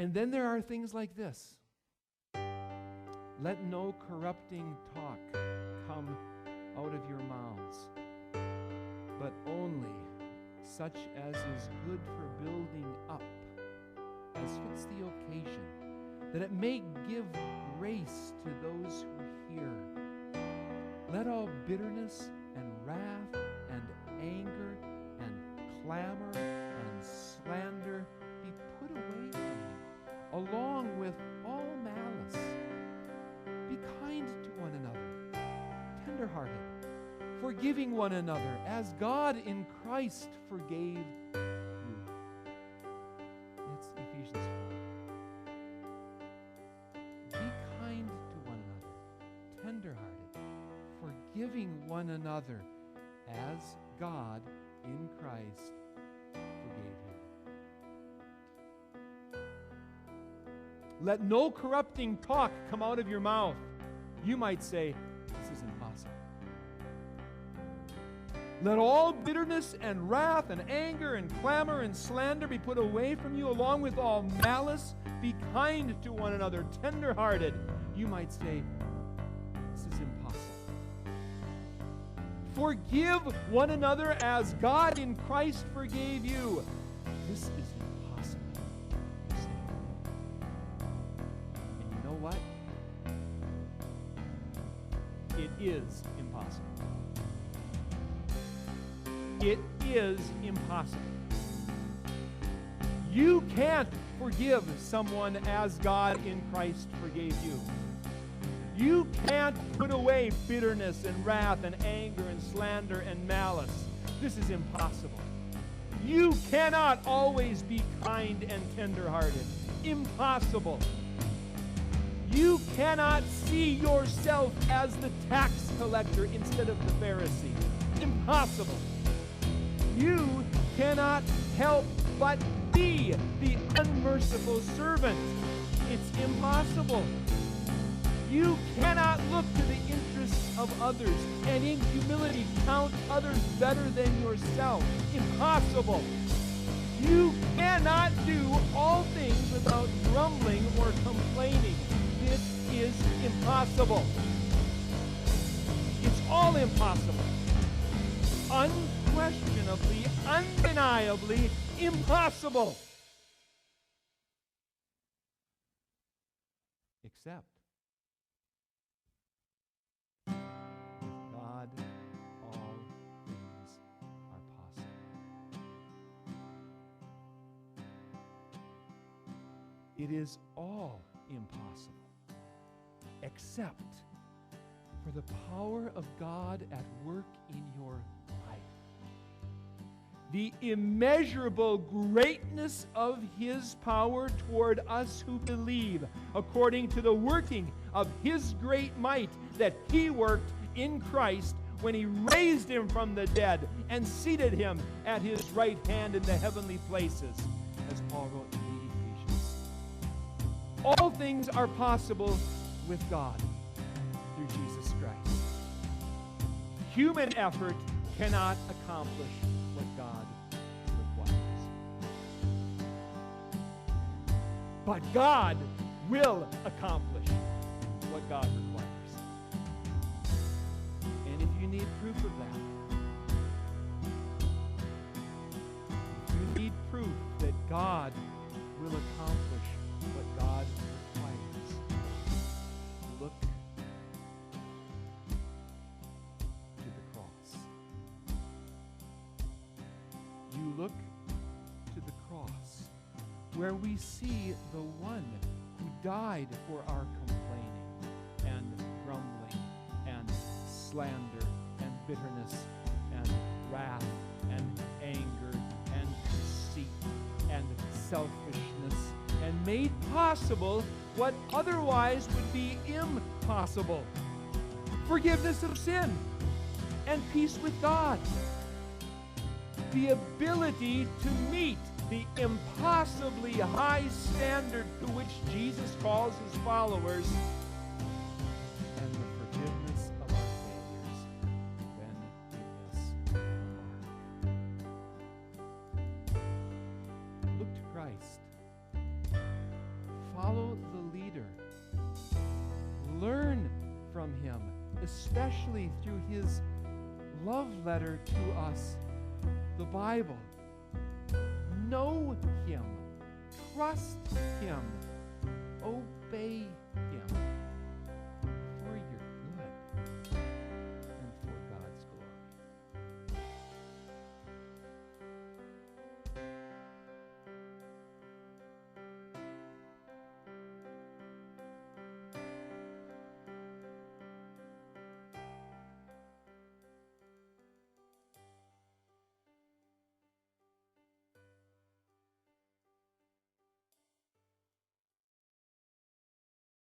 And then there are things like this. Let no corrupting talk come out of your mouths, but only such as is good for building up, as fits the occasion, that it may give grace to those who hear. Let all bitterness and wrath and anger and clamor and slander be put away from you, along with all malice. Be kind to one another, tender-hearted, forgiving one another, as God in Christ forgave you. It's Ephesians 4. Be kind to one another, tender-hearted, forgiving one another, as God in Christ forgave you. Let no corrupting talk come out of your mouth. You might say, this is impossible. Let all bitterness and wrath and anger and clamor and slander be put away from you, along with all malice. Be kind to one another, tender-hearted. You might say, this is impossible. Forgive one another as God in Christ forgave you. This is impossible. You say. And you know what? It is impossible. It is impossible. You can't forgive someone as God in Christ forgave you. You can't put away bitterness and wrath and anger and slander and malice. This is impossible. You cannot always be kind and tender-hearted. Impossible. You cannot see yourself as the tax collector instead of the Pharisee. Impossible. You cannot help but be the unmerciful servant. It's impossible. You cannot look to the interests of others and in humility count others better than yourself. Impossible. You cannot do all things without grumbling or complaining. This is impossible. It's all impossible. Unquestionably, undeniably impossible. Except with God, all things are possible. It is all impossible, except for the power of God at work in your life. The immeasurable greatness of His power toward us who believe, according to the working of His great might that He worked in Christ when He raised Him from the dead and seated Him at His right hand in the heavenly places, as Paul wrote in the Ephesians. All things are possible with God through Jesus Christ. Human effort cannot accomplish what God requires. But God will accomplish what God requires. And if you need proof of that, if you need proof that God will accomplish what God requires, look to the cross. You look to the cross, where we see the one who died for our complaining and grumbling and slander and bitterness and wrath and anger and conceit and selfishness, and made possible what otherwise would be impossible: forgiveness of sin and peace with God. The ability to meet the impossibly high standard to which Jesus calls His followers, and the forgiveness of our failures when we miss the mark. Look to Christ. Follow the leader. Learn from him, especially through his love letter to us, the Bible. Know him. Trust him. Obey him.